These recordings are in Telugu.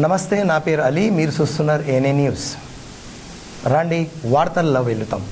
నమస్తే, నా పేరు అలీ. మీరు చూస్తున్నారు ఏఎన్ఏ న్యూస్. రండి వార్తల్లో వెళ్తాం.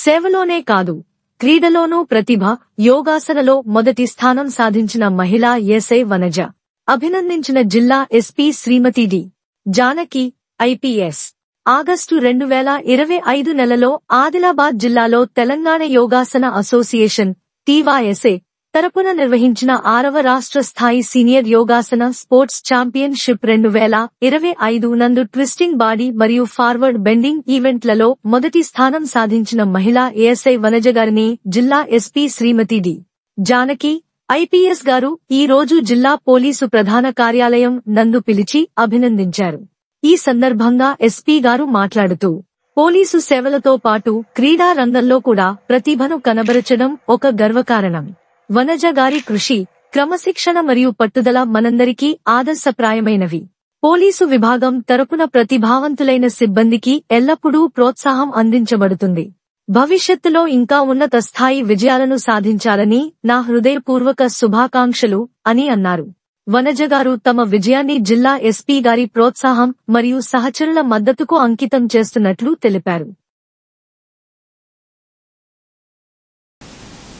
సేవలోనే కాదు, క్రీడలోనూ ప్రతిభ. యోగాసనలో మొదటి స్థానం సాధించిన మహిళా ఎస్ఐ వనజ. అభినందించిన జిల్లా ఎస్పీ శ్రీమతి డి. జానకి, ఐపీఎస్. ఆగస్టు 2025 నెలలో ఆదిలాబాద్ జిల్లాలో తెలంగాణ యోగాసన అసోసియేషన్ టీవైఎస్ఏ తరపున నిర్వహించిన 6వ రాష్ట్ర స్థాయి సీనియర్ యోగాసన స్పోర్ట్స్ ఛాంపియన్షిప్ 2025 నందు ట్విస్టింగ్ బాడీ మరియు ఫార్వర్డ్ బెండింగ్ ఈవెంట్లలో మొదటి స్థానం సాధించిన మహిళా ఏఎస్ఐ వనజ గారిని జిల్లా ఎస్పీ శ్రీమతి డి. జానకి, ఐపీఎస్ గారు ఈ రోజు జిల్లా పోలీసు ప్రధాన కార్యాలయం నందు పిలిచి అభినందించారు. ఈ సందర్భంగా ఎస్పీ గారు మాట్లాడుతూ, పోలీసు సేవలతో పాటు క్రీడా రంగంలో కూడా ప్రతిభను కనబరచడం ఒక గర్వకారణం. వనజ గారి కృషి, క్రమశిక్షణ మరియు పట్టుదల మనందరికీ ఆదర్శప్రాయమైనవి. పోలీసు విభాగం తరపున ప్రతిభావంతులైన సిబ్బందికి ఎల్లప్పుడూ ప్రోత్సాహం అందించబడుతుంది. భవిష్యత్తులో ఇంకా ఉన్నత స్థాయి విజయాలను సాధించాలని నా హృదయపూర్వక శుభాకాంక్షలు అని అన్నారు. వనజ గారు తమ విజయాన్ని జిల్లా ఎస్పీ గారి ప్రోత్సాహం మరియు సహచరుల మద్దతుకు అంకితం చేస్తున్నట్లు తెలిపారు.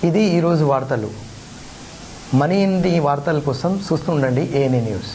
ఇది ఈరోజు వార్తలు. మనీ ఇంటి వార్తల కోసం చూస్తుండండి ఏఎన్ఏ న్యూస్.